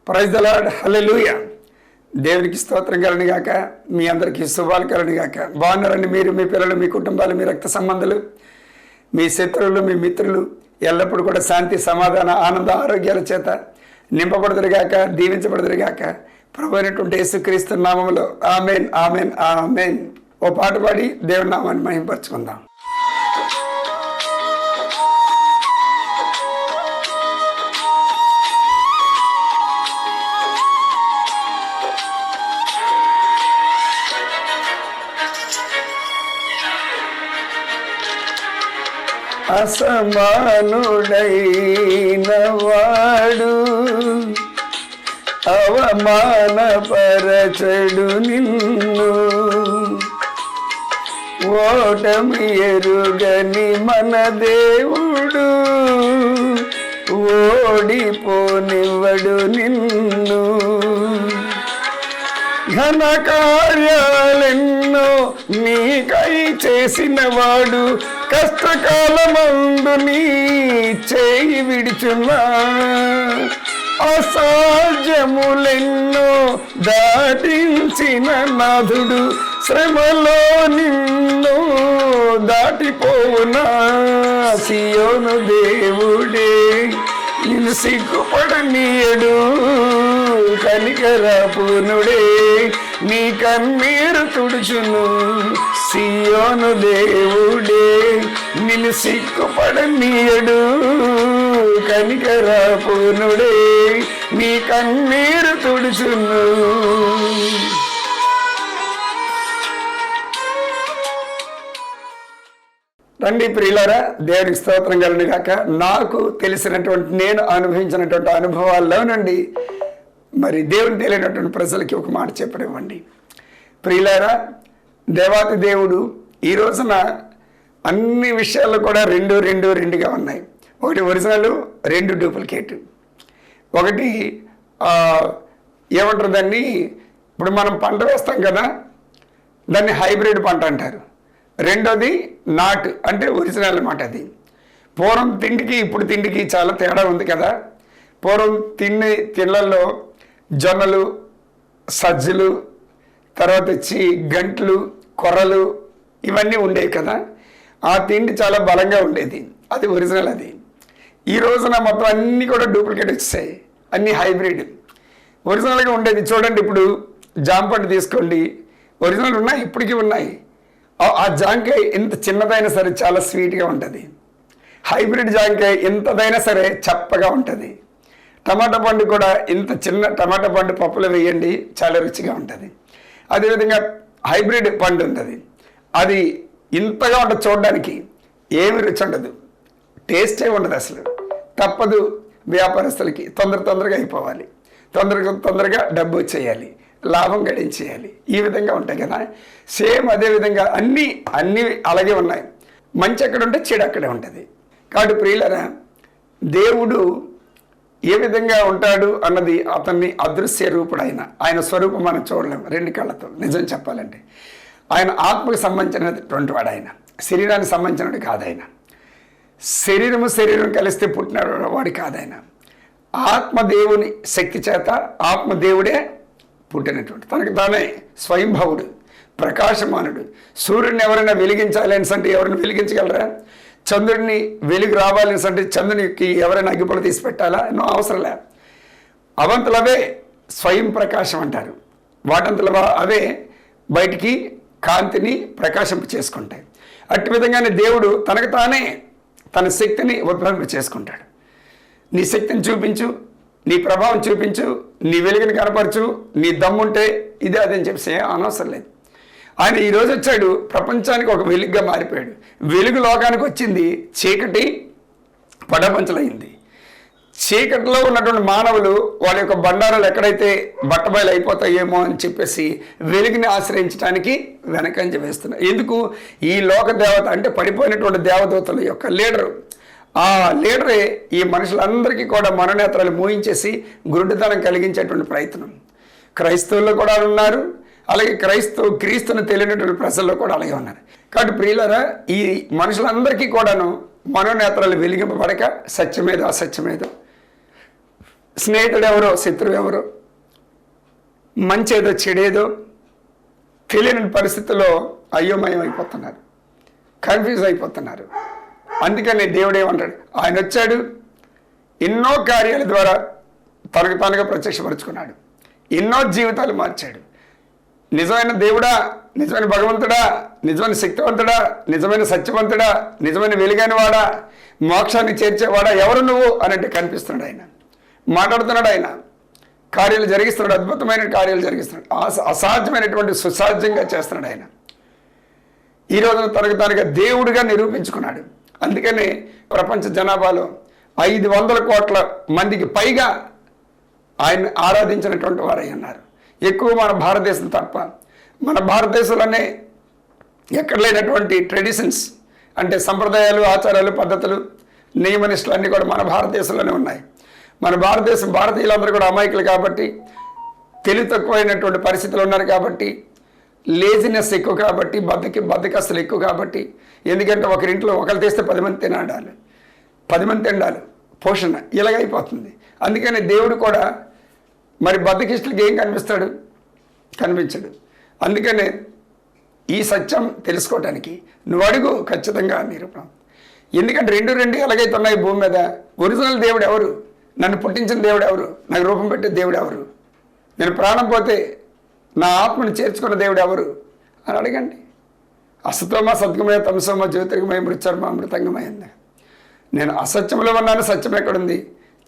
Praise the lord, హల్లెలూయా. దేవునికి స్తోత్రం కలుగును గాక. మీ అందరికీ శుభాలు కలుగును గాక. బాగున్నారండి మీరు, మీ పిల్లలు, మీ కుటుంబాలు, మీ రక్త సంబంధులు, మీ శత్రువులు, మీ మిత్రులు ఎల్లప్పుడూ కూడా శాంతి, సమాధాన, ఆనంద, ఆరోగ్యాల చేత నింపబడుదురుగాక, దీవించబడుదురుగాక. ప్రభు అయినటువంటి యేసుక్రీస్తు నామములో ఆమెన్, ఆమెన్, ఆమెన్. ఓ పాట పాడి దేవుని నామాన్ని మహిమపరచుకుందాం. అసమానుడైన వాడు అవమానపరచడు నిన్ను, ఓటమి ఎరుగని మన దేవుడు ఓడిపోనివ్వడు నిన్ను. ఘన కార్యాలెన్నో నీకై చేసిన వాడు కష్టకాలమందు నీ చేయి విడిచున్నా. అసాధ్యములెన్నో దాటించిన నాథుడు శ్రమలో నిన్ను దాటిపోవునా. సియోను దేవుడే నిన్ను సిగ్గుపడనీయడు, కనికరపూర్ణుడే నీ కన్నీరు తుడుచును. సియోను దేవుడే నిన్ను సిగ్గుపడనీయడు, కనికరపూర్ణుడే నీ కన్నీరు తుడుచును. రండి ప్రియులారా, దేవునికి స్తోత్రం కలుగును గాక. నాకు తెలిసినటువంటి, నేను అనుభవించినటువంటి అనుభవాల్లో నుండి మరి దేవుని తెలియనటువంటి ప్రజలకి ఒక మాట చెప్పనివ్వండి. ప్రియులారా, దేవాతి దేవుడు ఈ రోజున అన్ని విషయాల్లో కూడా రెండుగా ఉన్నాయి. ఒకటి ఒరిజినల్, రెండు డూప్లికేట్. ఒకటి ఏమంటారు దాన్ని, ఇప్పుడు మనం పంట వేస్తాం కదా, దాన్ని హైబ్రిడ్ పంట అంటారు. రెండోది నాటు, అంటే ఒరిజినల్ అన్నమాట. అది పూర్వం తిండికి ఇప్పుడు తిండికి చాలా తేడా ఉంది కదా. పూర్వం తిండ్లలో జొన్నలు, సజ్జలు, తర్వాత వచ్చి గంట్లు, కొర్రలు ఇవన్నీ ఉండేవి కదా. ఆ తిండి చాలా బలంగా ఉండేది, అది ఒరిజినల్. అది ఈ రోజున మొత్తం అన్నీ కూడా డూప్లికేట్ వచ్చాయి, అన్నీ హైబ్రిడ్. ఒరిజినల్గా ఉండేది చూడండి, ఇప్పుడు జాంపండు తీసుకోండి, ఒరిజినల్ ఉన్నాయి, ఇప్పటికీ ఉన్నాయి. ఆ జాంకాయ ఎంత చిన్నదైనా సరే చాలా స్వీట్గా ఉంటుంది. హైబ్రిడ్ జాంకాయ ఎంతదైనా సరే చప్పగా ఉంటుంది. టమాటా పండు కూడా ఇంత చిన్న టమాటా పండు పప్పులో వేయండి, చాలా రుచిగా ఉంటుంది. అదేవిధంగా హైబ్రిడ్ పండు ఉంటుంది, అది ఇంతగా ఉంటుంది చూడడానికి, ఏమి రుచి ఉండదు, టేస్టే ఉండదు అసలు. తప్పదు వ్యాపారస్తులకి, తొందరగా అయిపోవాలి, తొందరగా డబ్బు వచ్చేయాలి, లాభం గడించేయాలి, ఈ విధంగా ఉంటాయి కదా. సేమ్ అదేవిధంగా అన్నీ అలాగే ఉన్నాయి. మంచి ఎక్కడ ఉంటే చెడు అక్కడే ఉంటుంది. కాబట్టి ప్రియులరా, దేవుడు ఏ విధంగా ఉంటాడు అన్నది అతన్ని అదృశ్య రూపుడు. ఆయన స్వరూపం మనం చూడలేము రెండు కళ్ళతో. నిజం చెప్పాలంటే ఆయన ఆత్మకు సంబంధించినటువంటి వాడు, ఆయన శరీరానికి సంబంధించినవాడు కాదు. ఆయన శరీరం కలిస్తే పుట్టిన వాడు కాదు. ఆయన ఆత్మదేవుని శక్తి చేత ఆత్మదేవుడే పుట్టినటువంటి, తనకు తానే స్వయంభవుడు, ప్రకాశమానుడు. సూర్యుడిని ఎవరైనా వెలిగించాలి అంటే ఎవరైనా వెలిగించగలరా? చంద్రుడిని వెలుగు రావాలి అంటే చంద్రునికి ఎవరైనా అగ్గిపుల్ల తీసి పెట్టాలా? ఎన్నో అవసరంలే. అవంతులవే స్వయం ప్రకాశం అంటారు. వాటంతల అవే బయటికి కాంతిని ప్రకాశింప చేసుకుంటాయి. అట్టి విధంగానే దేవుడు తనకు తానే తన శక్తిని ఉద్భవింప చేసుకుంటాడు. నీ శక్తిని చూపించు, నీ ప్రభావం చూపించు, నీ వెలుగుని కనపరచు, నీ దమ్ముంటే ఇదే అదని చెప్పి అనవసరం లేదు. ఆయన ఈరోజు వచ్చాడు, ప్రపంచానికి ఒక వెలుగుగా మారిపోయాడు. వెలుగు లోకానికి వచ్చింది, చీకటి పడపంచలైంది. చీకటిలో ఉన్నటువంటి మానవులు వాళ్ళ యొక్క బండారాలు ఎక్కడైతే బట్టబయలు అయిపోతాయేమో అని చెప్పేసి వెలుగుని ఆశ్రయించడానికి వెనకంజ వేస్తున్నారు. ఎందుకు? ఈ లోక దేవత అంటే పడిపోయినటువంటి దేవదూతల యొక్క లీడరు, ఆ లీడరే ఈ మనుషులందరికీ కూడా మనోనేత్రాలు మూయించేసి గురుడితనం కలిగించేటువంటి ప్రయత్నం క్రైస్తవుల్లో కూడా ఉన్నారు. అలాగే క్రీస్తును తెలియనటువంటి ప్రజల్లో కూడా అలాగే ఉన్నారు. కాబట్టి ప్రియులారా, ఈ మనుషులందరికీ కూడాను మనోనేత్రాలు వెలిగింపబడక సత్యమేదో అసత్యమేదో స్నేహితుడు ఎవరో శత్రువు ఎవరో, మంచేదో చెడేదో తెలియని పరిస్థితుల్లో అయోమయం అయిపోతున్నారు, కన్ఫ్యూజ్ అయిపోతున్నారు. అందుకని దేవుడు ఏమంటాడు, ఆయన వచ్చాడు, ఎన్నో కార్యాల ద్వారా తనకు తానుగా ప్రత్యక్షపరుచుకున్నాడు, ఎన్నో జీవితాలు మార్చాడు. నిజమైన దేవుడా, నిజమైన భగవంతుడా, నిజమైన శక్తివంతుడా, నిజమైన సత్యవంతుడా, నిజమైన వెలుగైన వాడా, మోక్షాన్ని చేర్చేవాడా, ఎవరు నువ్వు అని అంటే కనిపిస్తున్నాడు. ఆయన మాట్లాడుతున్నాడు, ఆయన కార్యాలు జరిగిస్తున్నాడు, అద్భుతమైన కార్యాలు జరిగిస్తున్నాడు, అసాధ్యమైనటువంటి సుసాధ్యంగా చేస్తున్నాడు. ఆయన ఈ రోజున తనకు తానుగా దేవుడిగా నిరూపించుకున్నాడు. అందుకనే ప్రపంచ జనాభాలో 500 కోట్ల మందికి పైగా ఆయన ఆరాధించినటువంటి వారై ఉన్నారు. ఎక్కువ మన భారతదేశం తప్ప. మన భారతదేశంలోనే ఎక్కడ లేనటువంటి ట్రెడిషన్స్ అంటే సంప్రదాయాలు, ఆచారాలు, పద్ధతులు, నియమనిష్టలు అన్నీ కూడా మన భారతదేశంలోనే ఉన్నాయి. మన భారతీయులందరూ కూడా అమాయకులు కాబట్టి, తెలివి తక్కువైనటువంటి పరిస్థితులు ఉన్నారు కాబట్టి, లేజినెస్ ఎక్కువ కాబట్టి, బద్దకస్తులు ఎక్కువ కాబట్టి. ఎందుకంటే ఒకరింట్లో ఒకరు తెస్తే 10 మంది తినాడాలి, 10 మంది తినాలి, పోషణ ఇలాగైపోతుంది. అందుకని దేవుడు కూడా మరి బద్దకిష్టులకి ఏం కనిపిస్తాడు? కనిపించడు. అందుకనే ఈ సత్యం తెలుసుకోవటానికి నువ్వు అడుగు, ఖచ్చితంగా నిరూపణ. ఎందుకంటే రెండు ఎలాగైతే ఉన్నాయి భూమి మీద, ఒరిజినల్ దేవుడు ఎవరు? నన్ను పుట్టించిన దేవుడు ఎవరు? నాకు రూపం పెట్టే దేవుడు ఎవరు? నేను ప్రాణం పోతే నా ఆత్మను చేర్చుకున్న దేవుడు ఎవరు అని అడగండి. అసతోమ సద్గమయ, తమసోమ జ్యోతిర్గమయ, మృత్యుర్మ అమృతంగమైంది. నేను అసత్యంలో ఉన్నాను, సత్యం ఎక్కడుంది?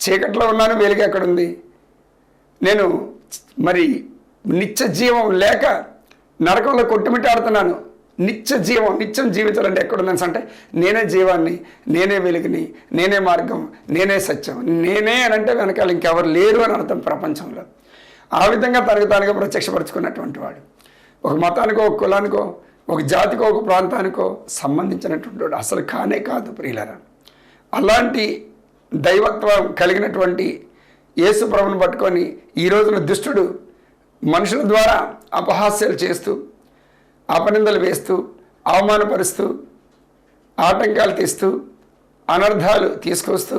చీకట్లో ఉన్నాను, వెలుగు ఎక్కడుంది? నేను మరి నిత్య జీవం లేక నరకంలో కొట్టుమిట్టాడుతున్నాను. నిత్యం జీవించాలంటే ఎక్కడుందని అంటే నేనే జీవాన్ని, నేనే వెలుగుని, నేనే మార్గం, నేనే సత్యం, నేనే అని అంటే వెనకాల ఇంకెవరు లేరు అని అర్థం ప్రపంచంలో. ఆ విధంగా తనకు తానుగా ప్రత్యక్షపరుచుకున్నటువంటి వాడు. ఒక మతానికో, ఒక కులానికో, ఒక జాతికో, ఒక ప్రాంతానికో సంబంధించినటువంటి వాడు అసలు కానే కాదు ప్రియులారా. అలాంటి దైవత్వం కలిగినటువంటి యేసు ప్రభువును పట్టుకొని ఈ రోజున దుష్టుడు మనుషుల ద్వారా అపహాస్యాలు చేస్తూ, అపనిందలు వేస్తూ, అవమానపరుస్తూ, ఆటంకాలు తీస్తూ, అనర్థాలు తీసుకొస్తూ,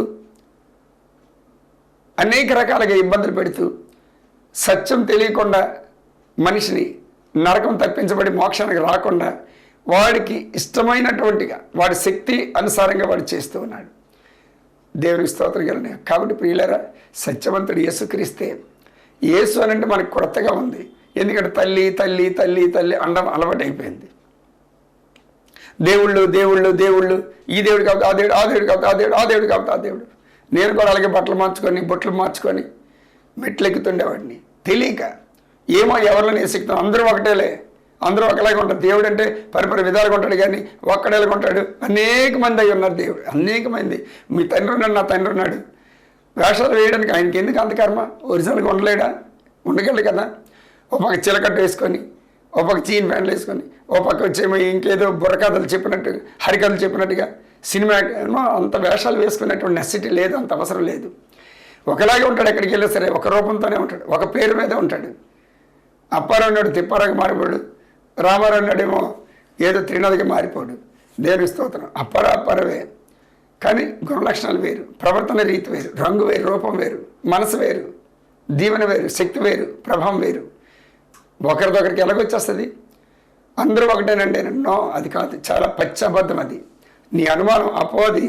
అనేక రకాలుగా ఇబ్బందులు పెడుతూ, సత్యం తెలియకుండా మనిషిని నరకం తప్పించబడి మోక్షానికి రాకుండా వాడికి ఇష్టమైనటువంటిగా వాడి శక్తి అనుసారంగా వాడు చేస్తూ ఉన్నాడు. దేవునికి స్తోత్రం కలుగును. కాబట్టి ప్రియులారా, సత్యవంతుడు యేసుక్రీస్తే. యేసు అని అంటే మనకు కొత్తగా ఉంది. ఎందుకంటే తల్లి తల్లి తల్లి తల్లి అనడం అలవాటు అయిపోయింది. దేవుళ్ళు దేవుళ్ళు దేవుళ్ళు, ఈ దేవుడు కాబట్టి ఆ దేవుడు, ఆ దేవుడు కాబట్టి ఆ దేవుడు, ఆ దేవుడు కాబట్టి ఆ దేవుడు. నేను కూడా అలాగే బట్టలు మార్చుకొని మెట్లెక్కుతుండేవాడిని తెలియక. ఏమో ఎవరిలో నేసిక్తాం, అందరూ ఒకటేలే, అందరూ ఒకలాగా ఉంటారు. దేవుడు అంటే పరిపరి విధాలుగా ఉంటాడు, కానీ ఒక్కడేలాగా ఉంటాడు. అనేక మంది అయి ఉన్నారు దేవుడు, అనేక మంది. మీ తండ్రి ఉన్నాడు, నా తండ్రి ఉన్నాడు. వేషాలు వేయడానికి ఆయనకి ఎందుకు అంత కర్మ? ఒరిజినల్గా ఉండలేడా? ఉండగలడు కదా. ఓ పక్క చిలకట్టు వేసుకొని, ఓ పక్క చీన్ ప్యాంట్లు వేసుకొని, ఓ పక్క వచ్చేమో ఇంకేదో బుర్రకథలు చెప్పినట్టు, హరికథలు చెప్పినట్టుగా సినిమా అంత వేషాలు వేసుకునేటువంటి నెసిటీ లేదు, అంత అవసరం లేదు. ఒకలాగే ఉంటాడు, ఎక్కడికి వెళ్ళినా సరే ఒక రూపంతోనే ఉంటాడు, ఒక పేరు మీద ఉంటాడు. అప్పారావు నాడు తిప్పారావుకి మారిపోడు, రామారావు నాడేమో ఏదో త్రినాథికి మారిపోడు. దేవుని స్తోత్రం. అప్పారవే, కానీ గుణలక్షణాలు వేరు, ప్రవర్తన రీతి వేరు, రంగు వేరు, రూపం వేరు, మనసు వేరు, దీవెన వేరు, శక్తి వేరు, ప్రభావం వేరు. ఒకరిదొకరికి ఎలాగొచ్చేస్తుంది? అందరూ ఒకటేనండి. నో, అది కాదు. చాలా పచ్చబద్ధం అది. నీ అనుమానం, అపోది,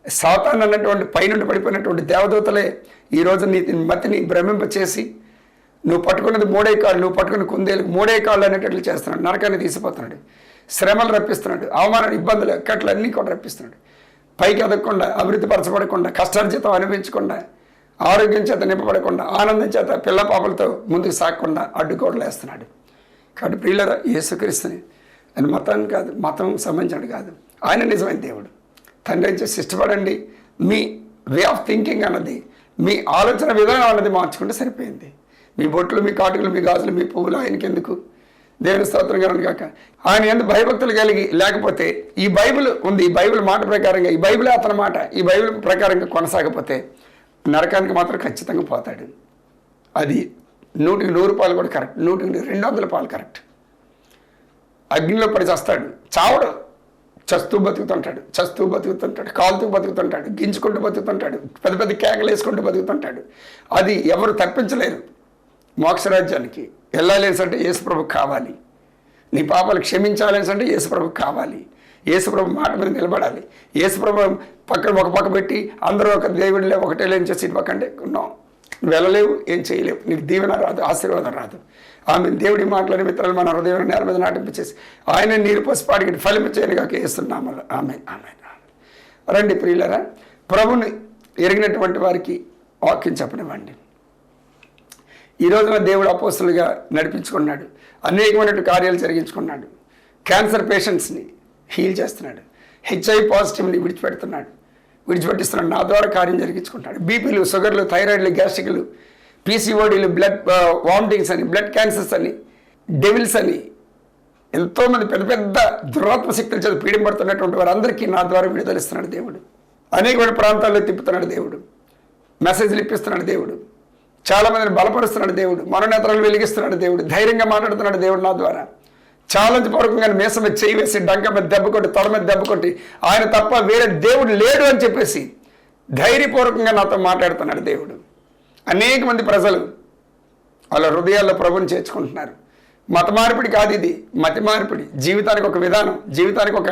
సాతాను అన్నటువంటి పైనుండి పడిపోయినటువంటి దేవదూతలే ఈరోజు నీ మతిని భ్రమింపచేసి నువ్వు పట్టుకున్నది 3 కాళ్ళు, నువ్వు పట్టుకున్న కుందేలకు 3 కాళ్ళు అనేటట్లు చేస్తున్నాడు. నరకాన్ని తీసిపోతున్నాడు, శ్రమలు రప్పిస్తున్నాడు, అవమానాలు, ఇబ్బందులు, కట్లు అన్నీ కూడా రప్పిస్తున్నాడు. పైకి ఎదగకుండా, అభివృద్ధి పరచబడకుండా, కష్టార్జితం అనిపించకుండా, ఆరోగ్యం చేత నింపబడకుండా, ఆనందం చేత పిల్ల పాపలతో ముందుకు సాగకుండా అడ్డుకోవడం వేస్తున్నాడు. కాబట్టి ప్రియులారా, యేసుక్రీస్తుని ఆయన మతాన్ని కాదు, మతం సంబంధించినది కాదు, ఆయన నిజమైన దేవుడు. తండ్రి చేసి ఇష్టపడండి. మీ వే ఆఫ్ థింకింగ్ అన్నది, మీ ఆలోచన విధానం అన్నది మార్చుకుంటే సరిపోయింది. మీ బొట్లు, మీ కాటుకలు, మీ గాజులు, మీ పువ్వులు ఆయనకి ఎందుకు? దేవుని స్తోత్రం కలను కాక. ఆయన ఎందుకు భయభక్తులు కలిగి లేకపోతే, ఈ బైబిల్ ఉంది, ఈ బైబిల్ మాట ప్రకారంగా, ఈ బైబిలే అతని మాట, ఈ బైబిల్ ప్రకారంగా కొనసాగపోతే నరకానికి మాత్రం ఖచ్చితంగా పోతాడు. అది 100కి 100 పాలు కూడా కరెక్ట్, 100కి 200 పాలు కరెక్ట్. అగ్నిలో పడి చేస్తాడు, చావడు, చస్తూ బతుకుతుంటాడు, కాలుతూ బతుకుతుంటాడు, గింజుకుంటూ బతుకుతుంటాడు, పెద్ద పెద్ద కేకలు వేసుకుంటూ బతుకుతుంటాడు. అది ఎవరు తప్పించలేరు. మోక్షరాజ్యానికి వెళ్ళాలేసంటే యేసుప్రభు కావాలి. నీ పాపాలు క్షమించాలనేసంటే యేసుప్రభు కావాలి. యేసుప్రభు మాట మీద నిలబడాలి. యేసుప్రభు పక్కన ఒక పక్క పెట్టి అందరూ ఒక దేవుడిలే ఒకటే లేని చేసి ఇటు పక్కంటే ఉన్నావు, నువ్వు వెళ్ళలేవు, ఏం చేయలేవు, నీకు దీవెన రాదు, ఆశీర్వాదం రాదు. ఆమె దేవుడి మాటలని మిత్రాలు మన హృదయం నేల మీద నాటింపచేసి ఆయన నీరు పసిపాడికి ఫలింపచేయని కాక వేస్తున్నాము. ఆమె ఆమె రండి ప్రియులరా, ప్రభుని ఎరిగినటువంటి వారికి వాక్యం చెప్పనివ్వండి. ఈ రోజున దేవుడు అపోస్తులుగా నడిపించుకున్నాడు, అనేకమైన కార్యాలు జరిగించుకున్నాడు. క్యాన్సర్ పేషెంట్స్ని హీల్ చేస్తున్నాడు, HIV పాజిటివ్ని విడిచిపెట్టిస్తున్నాడు, నా ద్వారా కార్యం జరిగించుకుంటాడు. బీపీలు, షుగర్లు, థైరాయిడ్లు, గ్యాస్ట్రిక్లు, PCODలు, బ్లడ్ వామిటింగ్స్ అని, బ్లడ్ క్యాన్సర్స్ అని, డెవిల్స్ అని, ఎంతోమంది పెద్ద పెద్ద దురాత్మ శక్తుల చేత పీడింపడుతున్నటువంటి వారందరికీ నా ద్వారా విడుదలిస్తున్నాడు దేవుడు. అనేకమైన ప్రాంతాల్లో తిప్పుతున్నాడు దేవుడు, మెసేజ్లు ఇప్పిస్తున్నాడు దేవుడు, చాలామందిని బలపరుస్తున్నాడు దేవుడు, మనోనేతరాలు వెలిగిస్తున్నాడు దేవుడు, ధైర్యంగా మాట్లాడుతున్నాడు దేవుడు నా ద్వారా. ఛాలెంజ్ పూర్వకంగా మేసం మీద చేయి వేసి, డంక మీద దెబ్బ కొట్టి, తొడ మీద దెబ్బ కొట్టి, ఆయన తప్ప వేరే దేవుడు లేడు అని చెప్పేసి ధైర్యపూర్వకంగా నాతో మాట్లాడుతున్నాడు దేవుడు. అనేక మంది ప్రజలు వాళ్ళ హృదయాల్లో ప్రభుని చేర్చుకుంటున్నారు. మత మార్పిడి కాదు ఇది, మతి మార్పిడి. జీవితానికి ఒక విధానం, జీవితానికి ఒక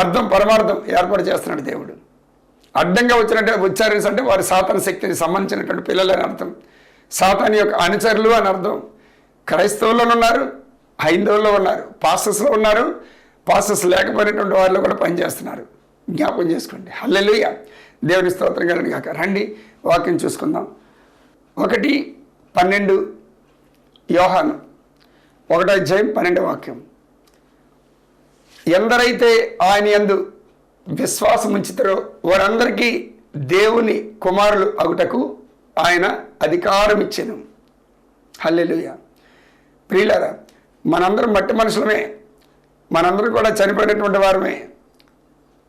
అర్థం, పరమార్థం ఏర్పాటు చేస్తున్నాడు దేవుడు. అడ్డంగా ఉచ్చారించంటే వారు సాతాను శక్తిని సంబంధించినటువంటి పిల్లలని అర్థం, సాతాను యొక్క అనుచరులు అని అర్థం. క్రైస్తవుల్లో ఉన్నారు, హైందవుల్లో ఉన్నారు, పాస్టర్స్లో ఉన్నారు, పాస్టర్స్ లేకపోయినటువంటి వారిలో కూడా పనిచేస్తున్నారు. జ్ఞాపకం చేసుకోండి. హల్లెలూయా, దేవుని స్తోత్రం కలుగును గాక. రండి వాక్యం చూసుకుందాం. 1:12 యోహాను 1:12 ఎందరైతే ఆయన యందు విశ్వాసం ఉంచుతారో వారందరికీ దేవుని కుమారులు అగుటకు ఆయన అధికారం ఇచ్చెను. హల్లెలూయా. ప్రియులారా, మనందరం మట్టి మనుషులమే, మనందరూ కూడా చనిపోయినటువంటి వారమే,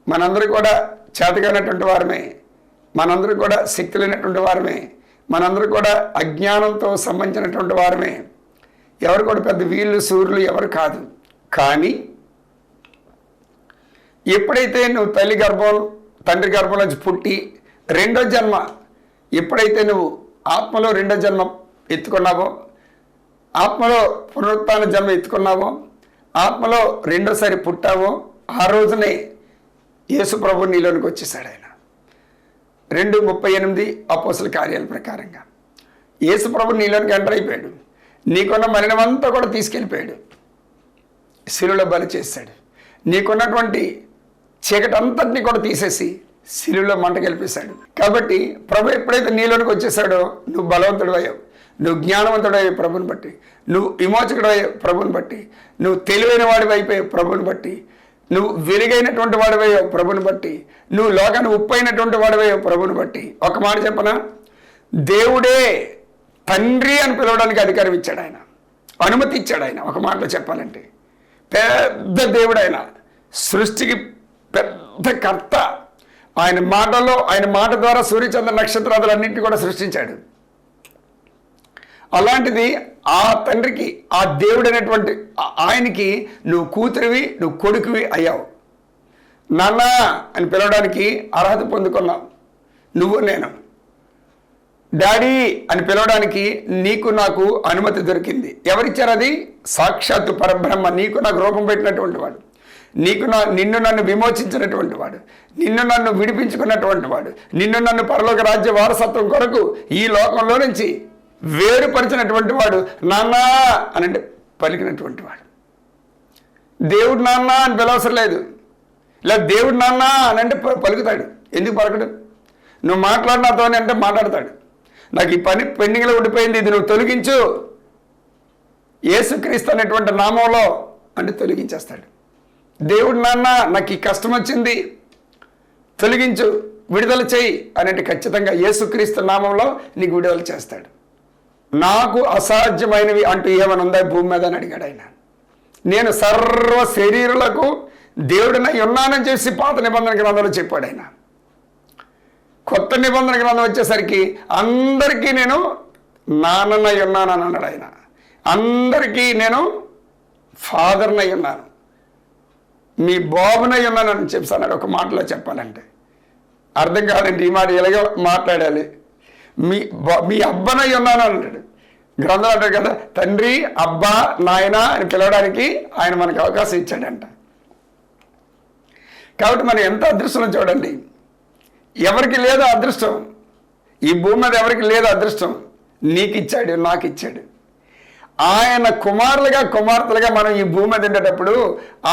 మనందరూ కూడా చేతగానటువంటి వారమే, మనందరూ కూడా శక్తి లేనటువంటి వారమే, మనందరూ కూడా అజ్ఞానంతో సంబంధించినటువంటి వారమే. ఎవరు కూడా పెద్ద వీళ్ళు సూర్యులు ఎవరు కాదు. కానీ ఎప్పుడైతే నువ్వు తండ్రి గర్భం నుంచి పుట్టి రెండో జన్మ, ఎప్పుడైతే నువ్వు ఆత్మలో రెండో జన్మ ఎత్తుకున్నావో, ఆత్మలో పునరుత్థాన జన్మ ఎత్తుకున్నావో, ఆత్మలో రెండోసారి పుట్టావో, ఆ రోజునే యేసు ప్రభు నీలోనికి వచ్చేసాడు. ఆయన 2:38 అపోస్తుల కార్యాల ప్రకారంగా యేసు ప్రభు నీలోనికి ఎంటర్ అయిపోయాడు. నీకున్న మలినమంతా కూడా తీసుకెళ్ళిపోయాడు, శిలువలో బలి చేశాడు. నీకున్నటువంటి చీకటి అంతటినీ కూడా తీసేసి శిలువలో మంట గెలిపేశాడు. కాబట్టి ప్రభు ఎప్పుడైతే నీలోనికి వచ్చేసాడో నువ్వు బలవంతుడు అయ్యావు, నువ్వు జ్ఞానవంతుడు అయ్యావు ప్రభుని బట్టి, నువ్వు విమోచకుడు అయ్యావు ప్రభుని బట్టి, నువ్వు తెలివైన వాడివి అయిపోయావు ప్రభుని బట్టి, నువ్వు వెలుగైనటువంటి వాడివయ్యావు ప్రభుని బట్టి, నువ్వు లోకాన్ని ఉప్పైనటువంటి వాడివయ్యావు ప్రభుని బట్టి. ఒక మాట చెప్పనా, దేవుడే తండ్రి అని పిలవడానికి అధికారం ఇచ్చాడు ఆయన, అనుమతి ఇచ్చాడు ఆయన. ఒక మాటలో చెప్పాలంటే పెద్ద దేవుడు ఆయన, సృష్టికి పెద్ద కర్త. ఆయన మాటలో, ఆయన మాట ద్వారా సూర్యచంద్ర నక్షత్రాదులన్నింటినీ కూడా సృష్టించాడు. అలాంటిది ఆ తండ్రికి, ఆ దేవుడు అనేటువంటి ఆయనకి నువ్వు కూతురివి, నువ్వు కొడుకువి అయ్యావు. నాన్న అని పిలవడానికి అర్హత పొందుకున్నావు నువ్వు నేను. డాడీ అని పిలవడానికి నీకు నాకు అనుమతి దొరికింది. ఎవరిచ్చారు అది? సాక్షాత్తు పరబ్రహ్మ, నీకు నాకు రూపం పెట్టినటువంటి వాడు, నిన్ను నన్ను విమోచించినటువంటి వాడు, నిన్ను నన్ను విడిపించుకున్నటువంటి వాడు, నిన్ను నన్ను పరలోక రాజ్య వారసత్వం కొరకు ఈ లోకంలో నుంచి వేరుపరిచినటువంటి వాడు, నాన్న అని అంటే పలికినటువంటి వాడు. దేవుడు నాన్న అని పిలవసరం లేదు, లేదా దేవుడు నాన్న అని అంటే పలుకుతాడు. ఎందుకు పలకడు? నువ్వు మాట్లాడినాతో అంటే మాట్లాడతాడు. నాకు ఈ పని పెండింగ్లో ఉండిపోయింది, ఇది నువ్వు తొలగించు యేసుక్రీస్తు అనేటువంటి నామంలో అంటే తొలగించేస్తాడు. దేవుడు నాన్న నాకు ఈ కష్టం వచ్చింది తొలగించు, విడుదల చేయి అని అంటే ఖచ్చితంగా యేసుక్రీస్తు నామంలో నీకు విడుదల చేస్తాడు. నాకు అసాధ్యమైనవి అంటూ ఏమైనా ఉందా భూమి మీద అని అడిగాడు ఆయన. నేను సర్వ శరీరులకు దేవుడినై ఉన్నానని చెప్పి పాత నిబంధన గ్రంథంలో చెప్పాడు ఆయన. కొత్త నిబంధన గ్రంథం వచ్చేసరికి అందరికీ నేను నాన్ననై ఉన్నానని అన్నాడు ఆయన. అందరికీ నేను ఫాదర్నై ఉన్నాను. మీ బాబునై ఉన్నానని చెప్తాను ఒక మాటలో చెప్పాలంటే. అర్థం కాదండి ఈ మాట ఇలాగే మాట్లాడాలి. మీ అబ్బనై ఉన్నాను అంటాడు. గ్రంథం అంటాడు కదా, తండ్రి అబ్బా నాయన అని పిలవడానికి ఆయన మనకు అవకాశం ఇచ్చాడంట. కాబట్టి మనం ఎంత అదృష్టం చూడండి. ఎవరికి లేదు అదృష్టం, ఈ భూమి మీద ఎవరికి లేదు అదృష్టం. నీకు ఇచ్చాడు, నాకు ఇచ్చాడు. ఆయన కుమారులుగా కుమార్తెలుగా మనం ఈ భూమి మీద ఉండేటప్పుడు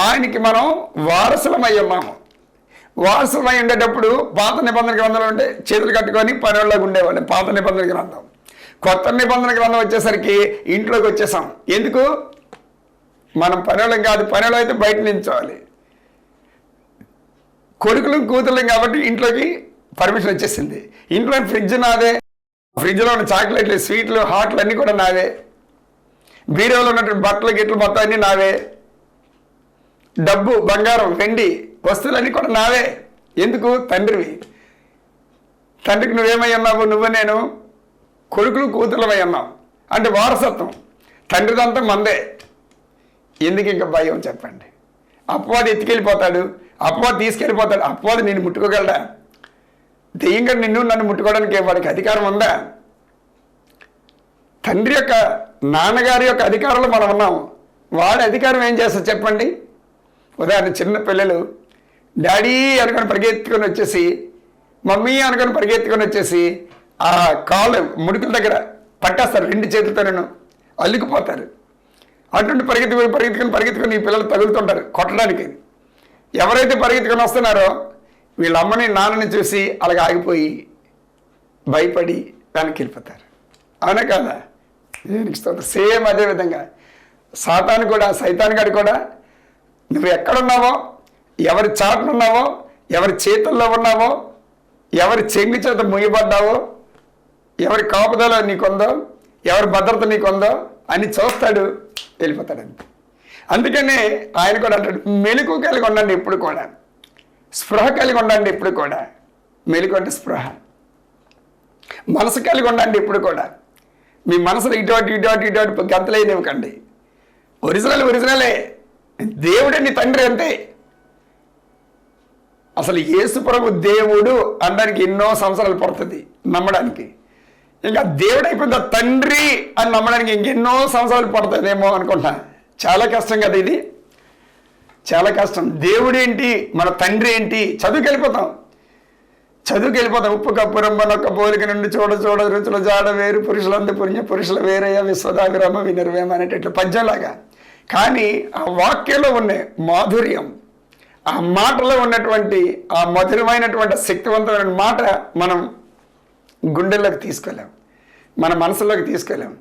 ఆయనకి మనం వారసులమై ఉన్నాము. వారసులమై ఉండేటప్పుడు పాత నిబంధన గ్రంథంలో ఉంటే చేతులు కట్టుకొని పనిలోకి ఉండేవాళ్ళం పాత నిబంధన గ్రంథం. కొత్త నిబంధన గ్రంథం వచ్చేసరికి ఇంట్లోకి వచ్చేసాం. ఎందుకు? మనం పనివాళ్ళం కాదు, పనిలో అయితే బయట నిల్చోవాలి. కొడుకులు కూతుర్లం కాబట్టి ఇంట్లోకి పర్మిషన్ వచ్చేసింది. ఇంట్లో ఫ్రిడ్జ్ నాదే, ఫ్రిడ్జ్లో ఉన్న చాక్లెట్లు స్వీట్లు హాట్లు అన్నీ కూడా నావే. బీరోలో ఉన్నటువంటి బట్టలు గిట్లు మొత్తం అన్నీ నావే. డబ్బు బంగారం వెండి వస్తువులన్నీ కూడా నావే. ఎందుకు? తండ్రివి. తండ్రికి నువ్వేమై ఉన్నావు? నువ్వు నేను కొడుకులు కూతుర్లమై ఉన్నావు. అంటే వారసత్వం తండ్రిదంతా మందే. ఎందుకు ఇంకా భయం చెప్పండి? అపవాది ఎత్తుకెళ్ళిపోతాడు, అపవాది తీసుకెళ్ళిపోతాడు. అపవాది నేను ముట్టుకోగలడా? దెయ్యంగా నన్ను ముట్టుకోవడానికి వాడికి అధికారం ఉందా? తండ్రి యొక్క నాన్నగారి యొక్క అధికారంలో మనం ఉన్నాము. వాడి అధికారం ఏం చేస్తారు చెప్పండి? ఉదాహరణ, చిన్న పిల్లలు డాడీ అనుకొని పరిగెత్తుకొని వచ్చేసి, మమ్మీ అనుకొని పరిగెత్తుకొని వచ్చేసి ఆ కాళ్ళు ముడుకుల దగ్గర పట్టేస్తారు. 2 చేతులతో అల్లుకుపోతారు. అటువంటి పరిగెత్తుకొని ఈ పిల్లలు తగులుతుంటారు కొట్టడానికి. ఎవరైతే పరిగెత్తుకొని వస్తున్నారో వీళ్ళ అమ్మని నాన్నని చూసి అలాగ ఆగిపోయి భయపడి వెనక్కి వెళ్ళిపోతారు. అవునా కాదా? సేమ్ అదే విధంగా సైతాన్ గారు కూడా నువ్వు ఎక్కడున్నావో, ఎవరి చాటునున్నావో, ఎవరి చేతుల్లో ఉన్నావో, ఎవరి చెంగి చేత ముయ్యబడ్డావో, ఎవరి కాపుదల నీకుందో, ఎవరి భద్రత నీకుందో అని చూస్తాడు, వెళ్ళిపోతాడంతే. అందుకనే ఆయన కూడా అంటాడు, మెలకు కలిగి ఉండండి ఇప్పుడు కూడా, స్పృహ కలిగి ఉండండి ఇప్పుడు కూడా. మెలకు అంటే స్పృహ. మనసు కలిగి ఉండండి ఇప్పుడు కూడా. మీ మనసులో ఇటువంటి గంతలేనివ్వకండి. ఒరిజినలే. దేవుడే నీ తండ్రి అంతే. అసలు యేసు ప్రభు దేవుడు అనడానికి ఎన్నో సంవత్సరాలు పడుతుంది నమ్మడానికి. ఇంకా దేవుడు అయిపోయింది తండ్రి అని నమ్మడానికి ఇంకెన్నో సంవత్సరాలు పడుతుందేమో అనుకుంటా. చాలా కష్టం కదా ఇది, చాలా కష్టం. దేవుడేంటి, మన తండ్రి ఏంటి? చదువుకి వెళ్ళిపోతాం. ఉప్పు కప్పు రంబనొక్క పోలిక నుండి చూడ రుచుల జాడ వేరు, పురుషులందు పురుషుల వేరయ్య విశ్వదాభిరామ వినర్వేమ అనేటట్లు పద్యంలాగా. కానీ ఆ వాక్యంలో ఉన్న మాధుర్యం, ఆ మాటలో ఉన్నటువంటి ఆ మధురమైనటువంటి శక్తివంతమైన మాట మనం గుండెల్లోకి తీసుకోలేం, మన మనసులోకి తీసుకోలేం.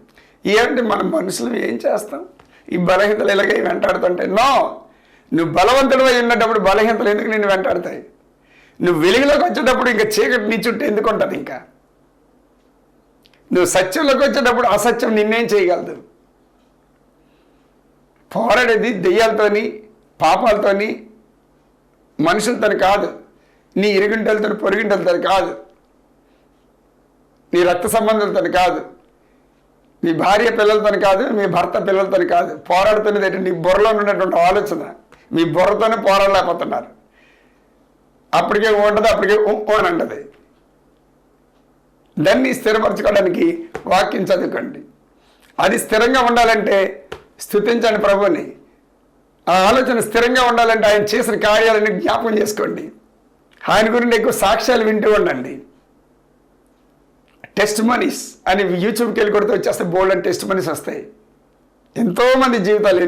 ఏంటి మన మనుషులు ఏం చేస్తాం? ఈ బలహీనతలు ఇలాగే వెంటాడుతుంటే నో, నువ్వు బలవంతుడు అయి ఉన్నప్పుడు బలహీనతలు ఎందుకు నిన్ను వెంటాడుతాయి? నువ్వు వెలుగులోకి వచ్చేటప్పుడు ఇంకా చీకటి నీ చుట్టూ ఎందుకు ఉంటుంది? ఇంకా నువ్వు సత్యంలోకి వచ్చేటప్పుడు అసత్యం నిన్నేం చేయగలదు? పోరాడేది దెయ్యాలతోని పాపాలతోని మనుషులతో కాదు, నీ ఇరుగింటలతో పొరుగింటలతో కాదు, నీ రక్త సంబంధాలతో కాదు, నీ భార్య పిల్లలతో కాదు, మీ భర్త పిల్లలతో కాదు. పోరాడుతున్నది ఏంటంటే నీ బుర్రలో ఉన్నటువంటి ఆలోచన. మీ బుర్రతోనే పోరాడలేకపోతున్నారు. అప్పటికే ఉంటుంది, అప్పటికే అని అంటది. దాన్ని స్థిరపరచుకోవడానికి వాక్యం చదువుకోండి. అది స్థిరంగా ఉండాలంటే స్తుతించండి ప్రభుని. ఆ ఆలోచన స్థిరంగా ఉండాలంటే ఆయన చేసిన కార్యాలన్నీ జ్ఞాపకం చేసుకోండి. ఆయన గురించి ఎక్కువ సాక్ష్యాలు వింటూ ఉండండి. టెస్ట్ మనీస్ అని యూట్యూబ్కి వెళ్ళి కొడితే వచ్చేస్తే బోల్డ్ అని టెస్ట్ మనీస్ వస్తాయి. ఎంతోమంది జీవితాలు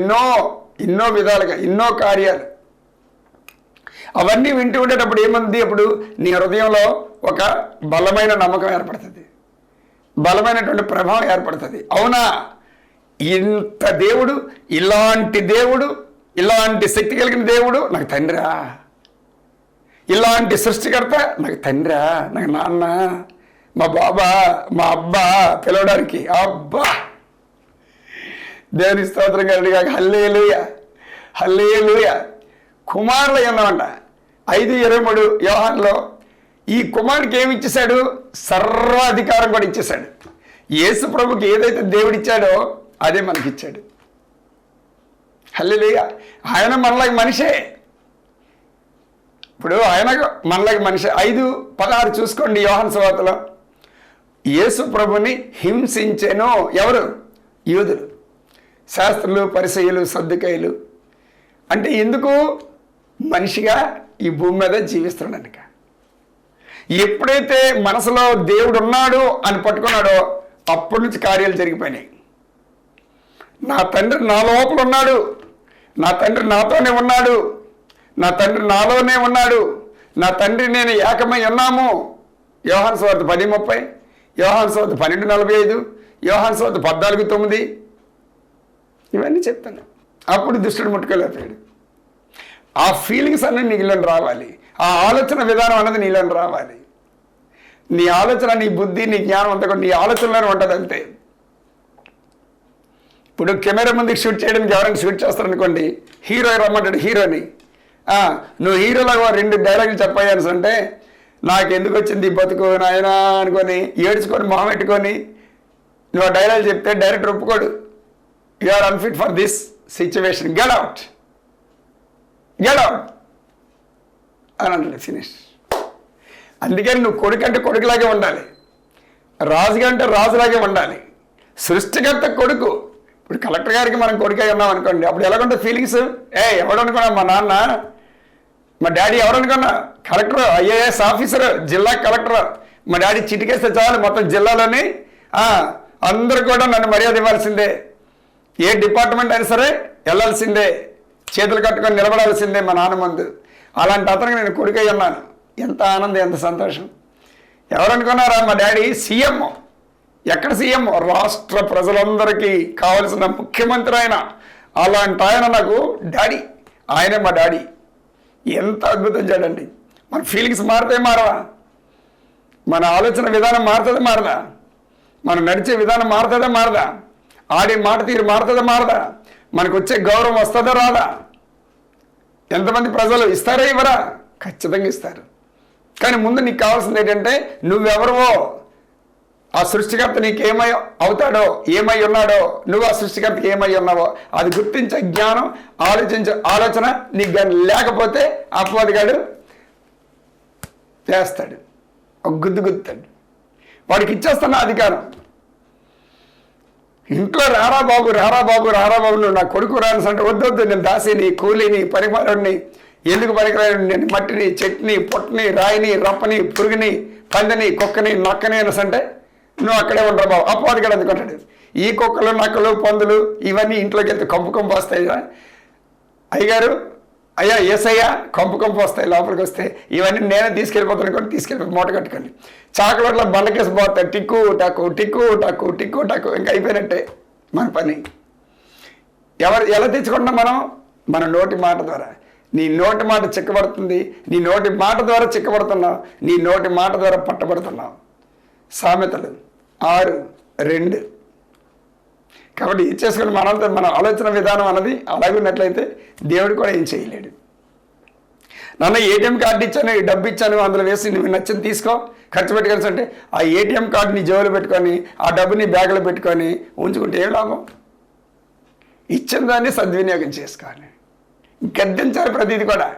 ఎన్నో విధాలుగా ఎన్నో కార్యాలు అవన్నీ వింటూ ఉండేటప్పుడు ఏముంది? అప్పుడు నీ హృదయంలో ఒక బలమైన నమ్మకం ఏర్పడుతుంది, బలమైనటువంటి ప్రభావం ఏర్పడుతుంది. అవునా, ఇంత దేవుడు, ఇలాంటి శక్తి కలిగిన దేవుడు నాకు తండ్రా, ఇలాంటి సృష్టికర్త నాకు తండ్రా, నాకు నాన్న, మా బాబా, మా అబ్బా పిలవడానికి. అబ్బా దేవుని స్తోత్రం కలిగి హల్లెలూయా, హల్లెలూయా. కుమారులు ఉన్నామంట. 5:23 యోహానులో ఈ కుమారుడికి ఏమి ఇచ్చేశాడు? సర్వాధికారం కూడా ఇచ్చేశాడు. యేసు ప్రభుకి ఏదైతే దేవుడు ఇచ్చాడో అదే మనకి ఇచ్చాడు. హల్లెలూయా. ఆయన మనలాగా మనిషే, ఇప్పుడు ఆయన మనలాగే మనిషి. 5:16 చూసుకోండి యోహాను సువార్తలో. యేసు ప్రభుని హింసించెను ఎవరు? యూదులు, శాస్త్రులు, పరిసయ్యులు, సద్దుకయ్యులు. అంటే ఎందుకు? మనిషిగా ఈ భూమి మీద జీవిస్తున్నాడనుక. ఎప్పుడైతే మనసులో దేవుడు ఉన్నాడు అని పట్టుకున్నాడో అప్పటి నుంచి కార్యాలు జరిగిపోయినాయి. నా తండ్రి నా లోపల ఉన్నాడు, నా తండ్రి నాతోనే ఉన్నాడు, నా తండ్రి నాలోనే ఉన్నాడు, నా తండ్రి నేను ఏకమై ఉన్నాము. యోహాను సువార్త 10:30, యోహాను సువార్త 12:45, యోహాను సువార్త 14:9. ఇవన్నీ చెప్తాను. అప్పుడు దుష్టుడు ముట్టుకోలేకపోయాడు. ఆ ఫీలింగ్స్ అన్నీ నీళ్ళని రావాలి. ఆ ఆలోచన విధానం అన్నది నీళ్ళని రావాలి. నీ ఆలోచన, నీ బుద్ధి, నీ జ్ఞానం అంతా కూడా నీ ఆలోచనలోనే ఉంటుంది అంతే. ఇప్పుడు కెమెరా ముందుకు షూట్ చేయడానికి ఎవరైనా షూట్ చేస్తారనుకోండి, హీరో రమ్మంటాడు హీరోని. నువ్వు హీరోలాగా 2 డైలాగులు చెప్పాయని అంటే, నాకు ఎందుకు వచ్చింది బతుకు నాయనా అనుకొని ఏడ్చుకొని మొహం పెట్టుకొని నువ్వు ఆ డైలాగ్ చెప్తే డైరెక్టర్ ఒప్పుకోడు. You are unfit for this situation, get out అని అంటాడు. ఫినిష్. అందుకని నువ్వు కొడుకంటే కొడుకులాగే ఉండాలి, రాజుగంటే రాజులాగే ఉండాలి. సృష్టికర్త కొడుకు. ఇప్పుడు కలెక్టర్ గారికి మనం కొడుకై ఉన్నాం అనుకోండి, అప్పుడు ఎలాగుంటుంది ఫీలింగ్స్? ఎవడనుకున్నా? మా నాన్న, మా డాడీ ఎవరనుకున్నా? కలెక్టర్, IAS ఆఫీసర్, జిల్లా కలెక్టర్. మా డాడీ చిటికేస్తే చాలు మొత్తం జిల్లాలోని అందరూ కూడా నన్ను మర్యాద ఇవ్వాల్సిందే. ఏ డిపార్ట్మెంట్ అయినా సరే వెళ్ళాల్సిందే, చేతులు కట్టుకొని నిలబడాల్సిందే మా నాన్న ముందు. అలాంటి అతనికి నేను కొడుకై ఉన్నాను. ఎంత ఆనందం, ఎంత సంతోషం. ఎవరనుకున్నారా? మా డాడీ సీఎం. ఎక్కడ సీఎం? రాష్ట్ర ప్రజలందరికీ కావలసిన ముఖ్యమంత్రి ఆయన. అలాంటి ఆయన నాకు డాడీ. ఆయనే మా డాడీ. ఎంత అద్భుతం చూడండి. మన ఫీలింగ్స్ మారితే మారవా? మన ఆలోచన విధానం మారుతుందా మారదా? మనం నడిచే విధానం మారుతుందా మారదా? ఆడే మాట తీరు మారుతుందా మారదా? మనకు వచ్చే గౌరవం వస్తుందా రాదా? ఎంతమంది ప్రజలు ఇస్తారా ఇవ్వరా? ఖచ్చితంగా ఇస్తారు. కానీ ముందు నీకు కావాల్సింది ఏంటంటే, నువ్వెవరవో, ఆ సృష్టికర్త నీకు ఏమై అవుతాడో, ఏమై ఉన్నాడో, నువ్వు ఆ సృష్టికర్తకి ఏమై ఉన్నావో అది గుర్తించే జ్ఞానం, ఆలోచించే ఆలోచన నీకు కానీ లేకపోతే అపవాదిగాడు చేస్తాడు, ఒక గుద్దుతాడు. వాడికి ఇచ్చేస్తున్న అధికారం. ఇంట్లో రారా బాబు నువ్వు నా కొడుకు రాని అంటే వద్దు, నేను దాసిని, కూలీని, పనిమారుడిని, ఎందుకు పనికిరాని, నేను మట్టిని, చెట్టుని, పొట్టని, రాయిని, రప్పని, పురుగుని, పందిని, కుక్కని, నక్కని అనేసంటే నువ్వు అక్కడే ఉండరు బాబు. అపవాదిగాడు అందుకుంటాడు. ఈ కుక్కలు, నక్కలు, పందులు ఇవన్నీ ఇంట్లోకి వెళ్తే కంపు వస్తాయి. అయ్యగారు, అయ్యా ఏసయ్యా, కంపు వస్తాయి లోపలికి వస్తే. ఇవన్నీ నేనే తీసుకెళ్ళిపోతాను అనుకోండి, తీసుకెళ్ళి మూట కట్టుకోండి. చాకలెట్లో బండకేసి పోతాయి. టిక్కు టక్కు ఇంకా అయిపోయినట్టే మన పని. ఎలా తెచ్చుకుంటున్నాం మనం? మన నోటి మాట ద్వారా. నీ నోటి మాట చిక్కబడుతుంది. నీ నోటి మాట ద్వారా చిక్కబడుతున్నావు. నీ నోటి మాట ద్వారా పట్టబడుతున్నావు. సామెతలు 6:2. కాబట్టి ఇచ్చేసుకుని మన ఆలోచన విధానం అన్నది అలాగే ఉన్నట్లయితే దేవుడు కూడా ఏం చేయలేడు. నాన్న ATM కార్డు ఇచ్చాను, డబ్బు ఇచ్చాను, అందులో వేసి నువ్వు నచ్చింది తీసుకో, ఖర్చు పెట్టుకోవాల్సి అంటే ఆ ATM కార్డు నీ జోబులో పెట్టుకొని, ఆ డబ్బుని బ్యాగులో పెట్టుకొని ఉంచుకుంటే ఏం లాభం? ఇచ్చిన దాన్ని సద్వినియోగం చేసుకోవాలి. గద్దించాలి. ప్రతిదీ కూడా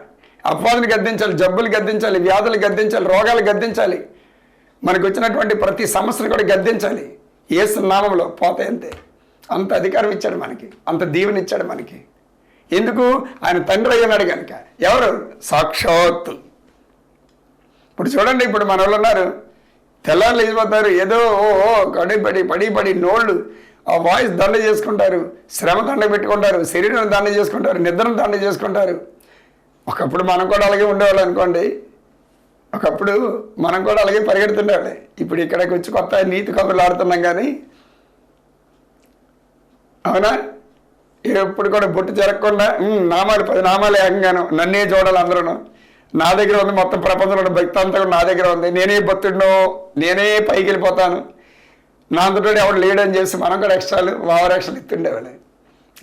అపవాదుని గద్దించాలి, జబ్బులు గద్దించాలి, వ్యాధులు గద్దించాలి, రోగాలు గద్దించాలి. మనకు వచ్చినటువంటి ప్రతి సమస్యను కూడా గద్దించాలి. యేసు నామములో పోతాయి అంతే. అంత అధికారం ఇచ్చాడు మనకి, అంత దీవెన ఇచ్చాడు మనకి. ఎందుకు? ఆయన తండ్రి అయ్యన్నాడు కనుక. ఎవరు? సాక్షాత్తు. ఇప్పుడు చూడండి, ఇప్పుడు మన వాళ్ళు ఉన్నారు, తెల్లారులు లేచిపోతారు, ఏదో పడి నోళ్ళు ఆ వాయిస్ దండ చేసుకుంటారు, శ్రమ దండ పెట్టుకుంటారు, శరీరం దండ చేసుకుంటారు, నిద్రను దండ చేసుకుంటారు. ఒకప్పుడు మనం కూడా అలాగే ఉండేవాళ్ళు అనుకోండి. ఒకప్పుడు మనం కూడా అలాగే పరిగెడుతుండేవాళ్ళే. ఇప్పుడు ఇక్కడికి వచ్చి కొత్త నీతి కబుర్లు ఆడుతున్నాం. కానీ అవునా? ఎప్పుడు కూడా బొట్టు జరగకుండా నామాలు 10 నామాలు ఏకంగాను నన్నే చూడాలి అందరూ. నా దగ్గర ఉంది మొత్తం ప్రపంచంలో భక్తి అంతా కూడా నా దగ్గర ఉంది. నేనే భక్తుడినో, నేనే పైకి వెళ్ళిపోతాను, నా అంతటో ఎవడు లేడని చేసి మనం కూడా ఎక్స్ట్రాలు ఓవరాక్షన్లు ఇస్తుండేవాళ్ళే.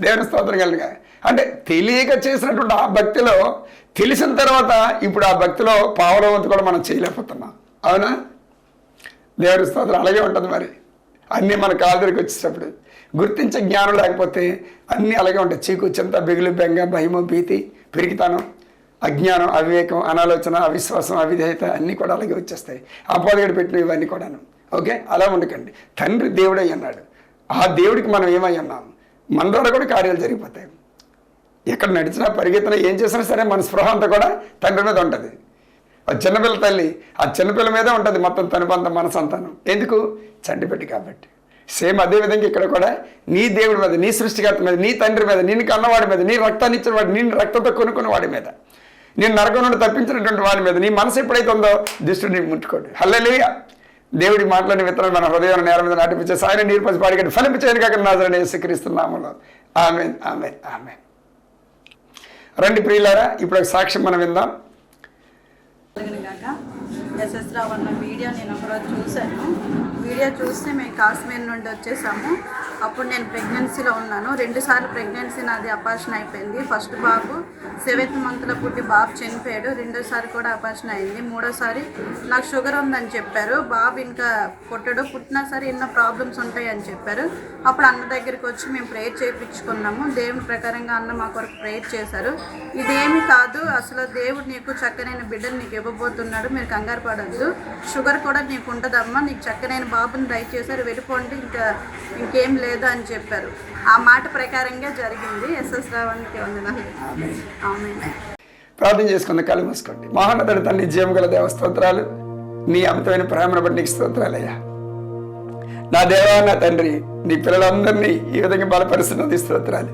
దేవుని స్తోత్రం కలిగా. అంటే తెలియక చేసినటువంటి ఆ భక్తిలో, తెలిసిన తర్వాత ఇప్పుడు ఆ భక్తిలో పావలవంతు కూడా మనం చేయలేకపోతున్నాం. అవునా? దేవుని స్తోత్రం. అలాగే ఉంటుంది మరి. అన్నీ మన కాళ్ళ దగ్గరికి వచ్చేటప్పుడు గుర్తించే జ్ఞానం లేకపోతే అన్నీ అలాగే ఉంటాయి. చీకు, చింత, బిగులు, బెంగ, భయము, భీతి, పిరికితనం, అజ్ఞానం, అవివేకం, అనాలోచన, అవిశ్వాసం, అవిధేయత అన్నీ కూడా అలాగే వచ్చేస్తాయి. అపోదగడు పెట్టిన ఇవన్నీ కూడాను. ఓకే, అలా ఉండకండి. తండ్రి దేవుడై అన్నాడు. ఆ దేవుడికి మనం ఏమై ఉన్నాం, మన ద్వారా కూడా కార్యాలు జరిగిపోతాయి. ఎక్కడ నడిచినా పరిగెత్తినా ఏం చేసినా సరే మన స్పృహ అంతా కూడా తండ్రి మీద ఉంటుంది. ఆ చిన్నపిల్ల తల్లి ఆ చిన్నపిల్ల మీదే ఉంటుంది మొత్తం తనుబంధం, మన సంతానం. ఎందుకు? చంటి పెట్టి కాబట్టి. సేమ్ అదేవిధంగా ఇక్కడ కూడా నీ దేవుడి మీద, నీ సృష్టికర్త మీద, నీ తండ్రి మీద, నిన్ను కన్నవాడి మీద, నీ రక్తాన్ని ఇచ్చిన వాడి, నేను రక్తంతో కొనుక్కున్న వాడి మీద, నేను నరకం నుండి తప్పించినటువంటి వాడి మీద నీ మనసు ఎప్పుడైతే ఉందో దుష్టుడిని ముట్టుకోండి. హల్లెలూయా. దేవుడి మాటలని విత్తనం మన హృదయం నేల మీద నాటిపించే సాయం నీరు పసి పాడిగట్టి ఫలింపచేయను కాక నాజరేయుడైన యేసుక్రీస్తు నామములో ఆమేన్, ఆమేన్, ఆమేన్. రండి ప్రియులారా, ఇప్పుడు ఒక సాక్ష్యం మనం విందాం. ఎస్ఎస్ రావు అన్న వీడియో నేను ఒకరోజు చూశాను. వీడియో చూస్తే మేము కాశ్మీర్ నుండి వచ్చేసాము. అప్పుడు నేను ప్రెగ్నెన్సీలో ఉన్నాను. 2 సార్లు ప్రెగ్నెన్సీ నాది అపార్షన్ అయిపోయింది. ఫస్ట్ బాబు 7th మంత్లో పుట్టి బాబు చనిపోయాడు. 2సారి కూడా అపార్షన్ అయింది. 3సారి నాకు షుగర్ ఉందని చెప్పారు. బాబు ఇంకా పుట్టినా సరే ఎన్నో ప్రాబ్లమ్స్ ఉంటాయి అని చెప్పారు. అప్పుడు అన్న దగ్గరికి వచ్చి మేము ప్రేయర్ చేయించుకున్నాము. దేవుని ప్రకారంగా అన్న మా కొరకు ప్రేయర్ చేశారు. ఇదేమి కాదు, అసలు దేవుడు నీకు చక్కనైన బిడ్డను నీకు ఇవ్వబోతున్నాడు, మీరు కంగారు పడద్దు, షుగర్ కూడా నీకు ఉంటుందమ్మా, నీకు చక్కనైన బాబుని దయచేశారు, వెళ్ళిపోండి, ఇంకేం లేదు అని చెప్పారు. ఆ మాట ప్రకారంగా జరిగింది. ఎస్ఎస్ రావానికి వందనాలు. ఆమేన్. ప్రార్థన చేసుకున్న కళ్ళు మూసుకోండి. మహానతుడు తండ్రి, జీవం గల దేవ స్తోత్రాలు, నీ అమితమైన ప్రేమను బట్టి నీకు స్తోత్రాలయ్యా. నా దేవా, నా తండ్రి, నీ పిల్లలందరినీ ఈ విధంగా బలపరుస్తున్నది స్తోత్రాలు.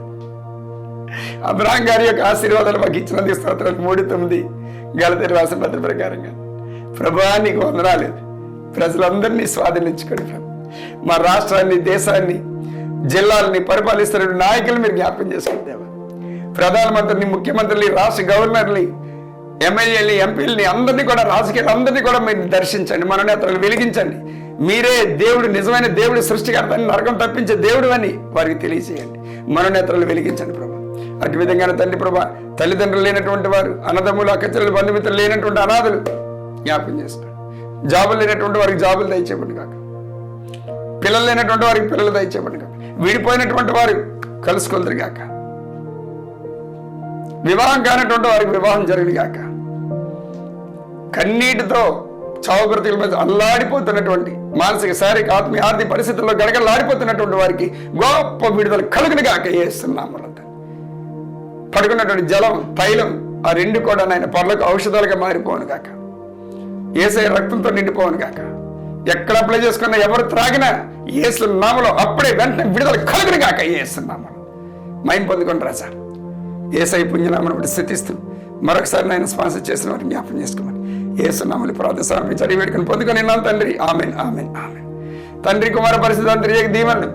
అబ్రహాం గారి యొక్క ఆశీర్వాదాలు మాకు ఇచ్చినది స్తోత్రాలు. 3:9 గలతీయులకు రాసిన పత్రిక ప్రకారంగా ప్రభువా నీకు వందనాలు. ప్రజలందరినీ స్వాధీనించుకోండి ప్రభు. మా రాష్ట్రాన్ని, దేశాన్ని, జిల్లాలని పరిపాలిస్తున్న నాయకులు మీరు జ్ఞాపకం చేసుకోండి దేవా. ప్రధానమంత్రిని, ముఖ్యమంత్రిని, రాష్ట్ర గవర్నర్ని, ఎమ్మెల్యేని, ఎంపీలని అందరినీ కూడా, రాజకీయాలందరినీ కూడా మీరు దర్శించండి, మనోనేత్రాలు వెలిగించండి. మీరే దేవుడు, నిజమైన దేవుడు, సృష్టికర్తని, నరకం తప్పించే దేవుడు అని వారికి తెలియజేయండి. మనోనేత్రాలు వెలిగించండి ప్రభు. అటు విధంగానే తండ్రి ప్రభా, తల్లిదండ్రులు లేనటువంటి వారు, అన్నదమ్ములు, అక్కచెల్లెలు, బంధుమిత్రులు లేనటువంటి అనాథులు జ్ఞాపకం చేసుకోండి. జాబులు లేనటువంటి వారికి జాబులు దయచేయబడి కాక, పిల్లలు లేనటువంటి వారికి పిల్లలు దయచేయబడి కాక, విడిపోయినటువంటి వారు కలుసుకొలుదురు గాక, వివాహం కానటువంటి వారికి వివాహం జరుగును గాక, కన్నీటితో చావు బ్రతుకుల మీద అల్లాడిపోతున్నటువంటి మానసిక, శారీరక, ఆత్మీయ, ఆర్థిక పరిస్థితుల్లో గడగలాడిపోతున్నటువంటి వారికి గొప్ప విడుదల కలుగును గాక యేసునామములో. పడుకున్నటువంటి జలం, తైలం ఆ 2 కూడా నాయన పర్లకు ఔషధాలుగా మారిపోను గాక, యేసయ్య రక్తంతో నిండిపోను గాక. ఎక్కడ అప్లై చేసుకున్నా, ఎవరు త్రాగినా యేసు నామములో అప్పుడే వెంటనే విడుదల కలుగును గాక యేసు నామములో. మహిమ పొందుకోండి రాజా. యేసయ్య పుణ్యనామను బట్టి స్థుతిస్తూ మరొకసారి నాయన స్పాన్సర్ చేసిన వారిని జ్ఞాపకం చేసుకోమని యేసు నామములో ప్రార్థన సమర్పించి అడిగి వేడుకొని పొందుకొని ఉన్నాను తండ్రి. ఆమేన్, ఆమేన్, ఆమేన్. తండ్రి, కుమార పరిశుద్ధ త్రియేక దీవెనలు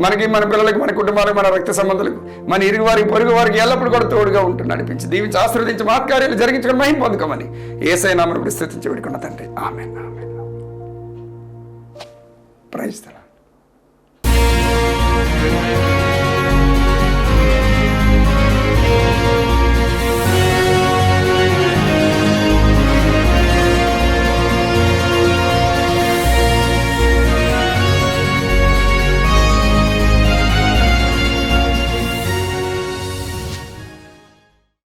మనకి, మన పిల్లలకు, మన కుటుంబాలకు, మన రక్త సంబంధులకు, మన ఇరుగు వారికి, పొరుగు వారికి ఎల్లప్పుడూ కూడా తోడుగా ఉంటుంది నడిపించి, దీవించి, ఆశీర్వదించి, మహత్కార్యాలు జరిగించుకొని మహిమ పొందుకోమని యేసయ్య నామములో స్తుతించి వేడుకున్న తండ్రి. Amen, amen. Praise the lord.